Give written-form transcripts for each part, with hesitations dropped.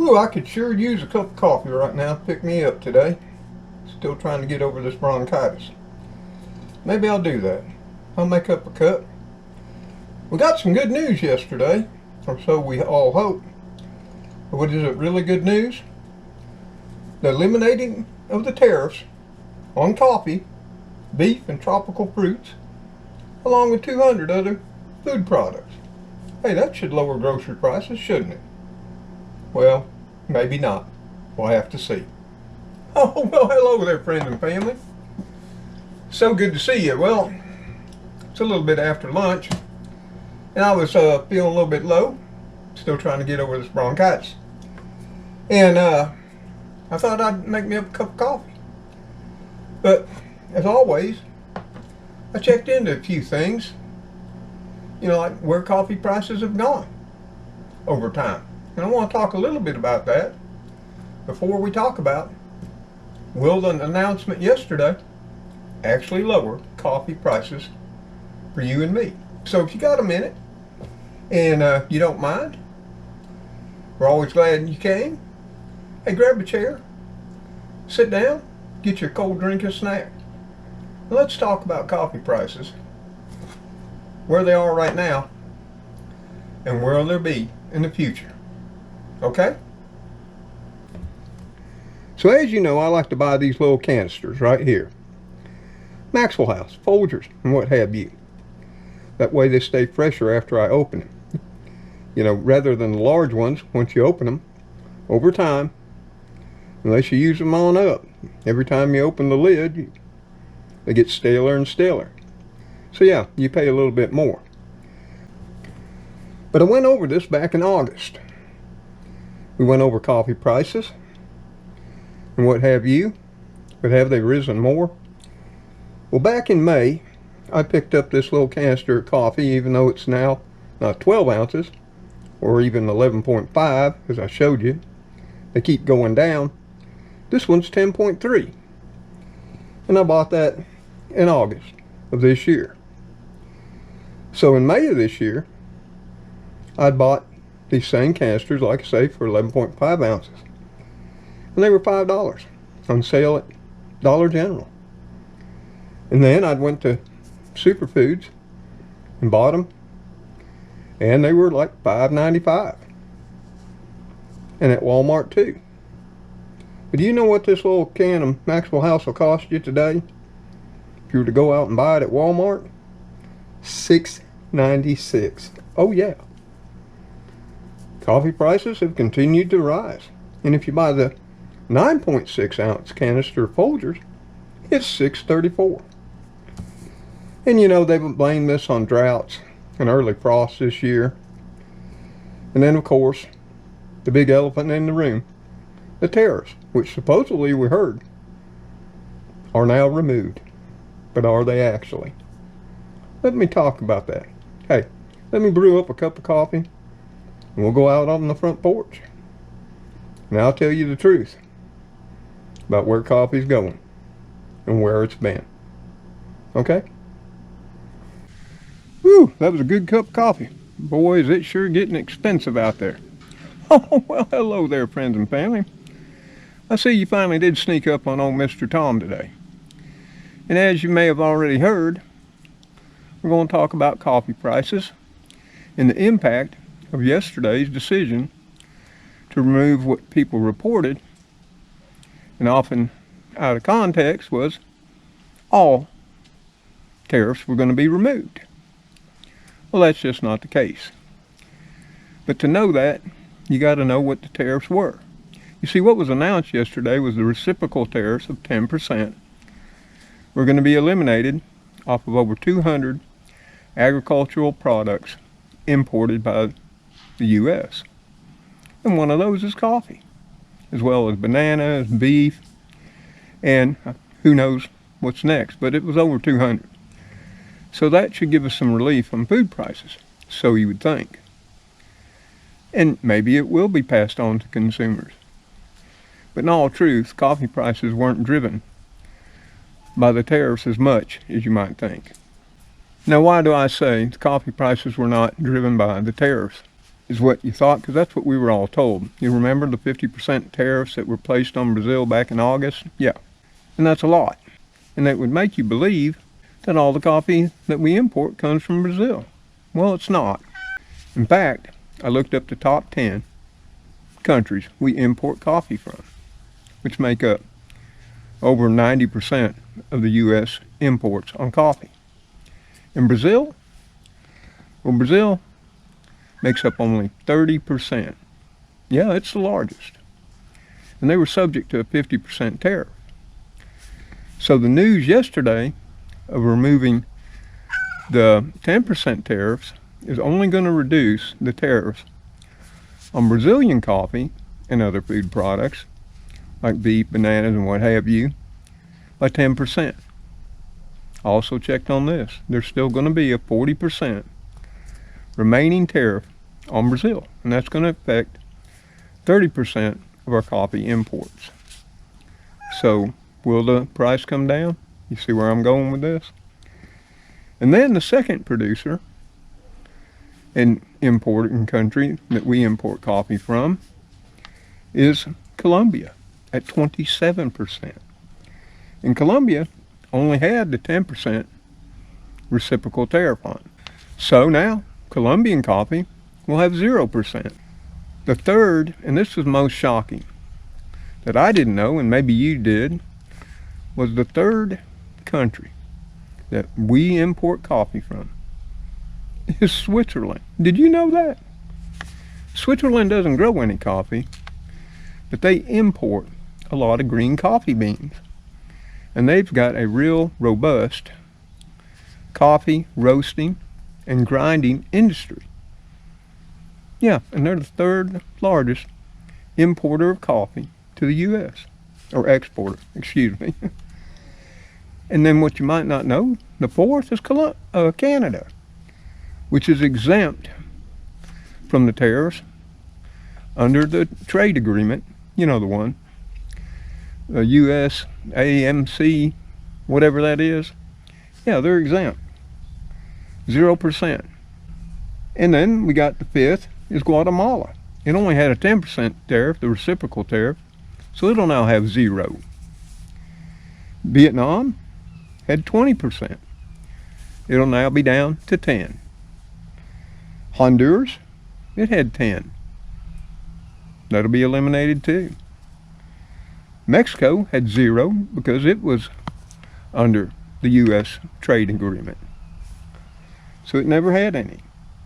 Ooh, I could sure use a cup of coffee right now to pick me up today. Still trying to get over this bronchitis. Maybe I'll do that. I'll make up a cup. We got some good news yesterday, or so we all hope. But is it really good news? The eliminating of the tariffs on coffee, beef, and tropical fruits, along with 200 other food products. Hey, that should lower grocery prices, shouldn't it? Well, maybe not. We'll have to see. Oh, well, hello there, friends and family. So good to see you. Well, it's a little bit after lunch, and I was feeling a little bit low, still trying to get over this bronchitis. And I thought I'd make me up a cup of coffee. But, as always, I checked into a few things, like where coffee prices have gone over time. And I want to talk a little bit about that before we talk about, will the announcement yesterday actually lower coffee prices for you and me? So if you got a minute and you don't mind, we're always glad you came. Hey, grab a chair, sit down, get your cold drink and snack. Let's talk about coffee prices, where they are right now, and where they'll be in the future. Okay? So as you know, I like to buy these little canisters right here. Maxwell House, Folgers, and what have you. That way they stay fresher after I open them. Rather than the large ones, once you open them, over time, unless you use them on up, every time you open the lid, they get staler and staler. So yeah, you pay a little bit more. But I went over this back in August. We went over coffee prices and what have you, but have they risen more? Well, back in May, I picked up this little canister of coffee, even though it's now not 12 ounces or even 11.5, as I showed you. They keep going down. This one's 10.3. And I bought that in August of this year. So in May of this year, I bought these same canisters, like I say, for 11.5 ounces. And they were $5 on sale at Dollar General. And then I went to Superfoods and bought them, and they were like $5.95. And at Walmart too. But do you know what this little can of Maxwell House will cost you today? If you were to go out and buy it at Walmart, $6.96. Oh yeah. Coffee prices have continued to rise. And if you buy the 9.6 ounce canister of Folgers, it's $6.34. And they've blamed this on droughts and early frosts this year. And then of course, the big elephant in the room, the tariffs, which supposedly we heard are now removed. But are they actually? Let me talk about that. Hey, let me brew up a cup of coffee and we'll go out on the front porch. And I'll tell you the truth about where coffee's going and where it's been. Okay? Whew, that was a good cup of coffee. Boy, is it sure getting expensive out there. Oh, well, hello there, friends and family. I see you finally did sneak up on old Mr. Tom today. And as you may have already heard, we're going to talk about coffee prices and the impact of yesterday's decision to remove what people reported, and often out of context, was all tariffs were going to be removed. Well, that's just not the case. But to know that, you got to know what the tariffs were. You see, what was announced yesterday was the reciprocal tariffs of 10% were going to be eliminated off of over 200 agricultural products imported by the U.S. And one of those is coffee, as well as bananas, beef, and who knows what's next, but it was over 200. So that should give us some relief on food prices, so you would think. And maybe it will be passed on to consumers. But in all truth, coffee prices weren't driven by the tariffs as much as you might think. Now, why do I say the coffee prices were not driven by the tariffs? is what you thought, because that's what we were all told. You remember the 50% tariffs that were placed on Brazil back in August? Yeah, and that's a lot. And that would make you believe that all the coffee that we import comes from Brazil. Well, it's not. In fact, I looked up the top 10 countries we import coffee from, which make up over 90% of the U.S. imports on coffee. And Brazil? Well, Brazil makes up only 30%. Yeah, it's the largest. And they were subject to a 50% tariff. So the news yesterday of removing the 10% tariffs is only going to reduce the tariffs on Brazilian coffee and other food products, like beef, bananas, and what have you, by 10%. I also checked on this. There's still going to be a 40% remaining tariff on Brazil, and that's going to affect 30% of our coffee imports. So, will the price come down? You see where I'm going with this? And then the second producer and importing country that we import coffee from is Colombia at 27%. And Colombia only had the 10% reciprocal tariff on. So now Colombian coffee will have 0%. The third, and this was most shocking, that I didn't know, and maybe you did, was the third country that we import coffee from is Switzerland. Did you know that? Switzerland doesn't grow any coffee, but they import a lot of green coffee beans. And they've got a real robust coffee roasting and grinding industry. Yeah, and they're the third largest importer of coffee to the U.S. or exporter, excuse me. And then what you might not know, the fourth is Canada, which is exempt from the tariffs under the trade agreement, you know the one, the USAMC, whatever that is. Yeah, they're exempt, 0%. And then we got the fifth is Guatemala. It only had a 10% tariff, the reciprocal tariff, so it'll now have 0. Vietnam had 20%. It'll now be down to 10. Honduras, it had 10. That'll be eliminated too. Mexico had 0 because it was under the U.S. trade agreement. So it never had any.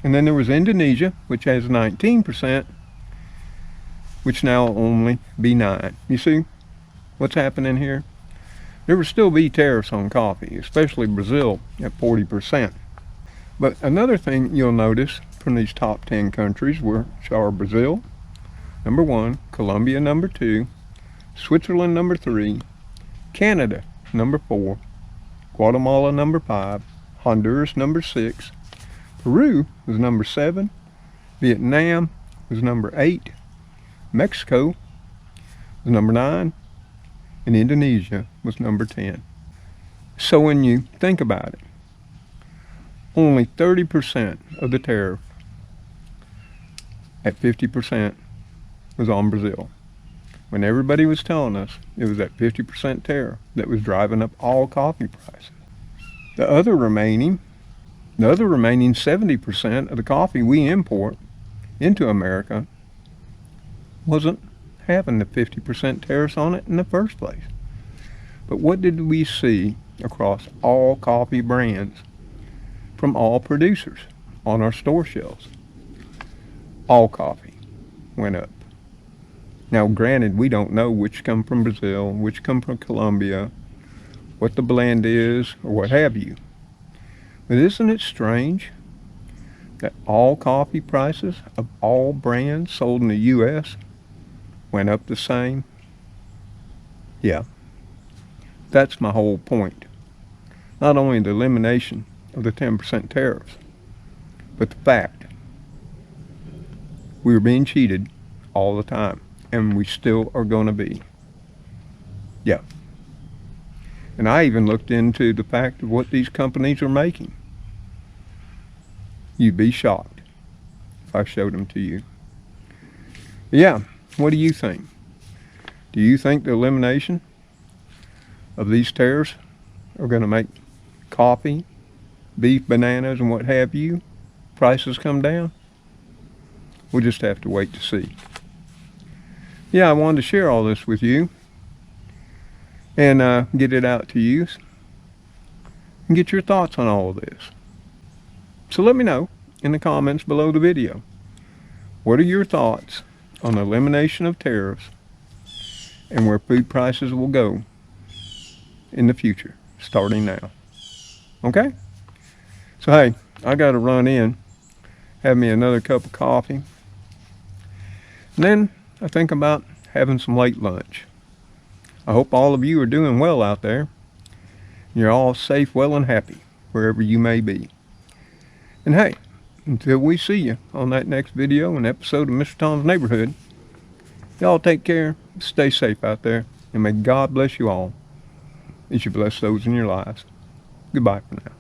And then there was Indonesia, which has 19%, which now will only be 9. You see what's happening here? There will still be tariffs on coffee, especially Brazil at 40%. But another thing you'll notice from these top 10 countries, which are Brazil, number 1, Colombia, number 2, Switzerland, number 3, Canada, number 4, Guatemala, number 5, Honduras, number 6, Peru was number 7, Vietnam was number 8, Mexico was number 9, and Indonesia was number 10. So when you think about it, only 30% of the tariff at 50% was on Brazil. When everybody was telling us it was that 50% tariff that was driving up all coffee prices. The other remaining 70% of the coffee we import into America wasn't having the 50% tariffs on it in the first place. But what did we see across all coffee brands from all producers on our store shelves? All coffee went up. Now granted, we don't know which come from Brazil, which come from Colombia, what the blend is, or what have you. But isn't it strange that all coffee prices of all brands sold in the U.S. went up the same? Yeah, that's my whole point. Not only the elimination of the 10% tariffs, but the fact we were being cheated all the time, and we still are going to be. Yeah. And I even looked into the fact of what these companies are making. You'd be shocked. if I showed them to you. Yeah, what do you think? Do you think the elimination of these tariffs are going to make coffee, beef, bananas, and what have you, prices come down? We'll just have to wait to see. Yeah, I wanted to share all this with you and get it out to you and get your thoughts on all of this. So let me know in the comments below the video. What are your thoughts on the elimination of tariffs and where food prices will go in the future, starting now? Okay? So hey, I gotta run in, have me another cup of coffee, and then I think about having some late lunch. I hope all of you are doing well out there. You're all safe, well, and happy wherever you may be. And hey, until we see you on that next video and episode of Mr. Tom's Neighborhood, y'all take care, stay safe out there, and may God bless you all as you bless those in your lives. Goodbye for now.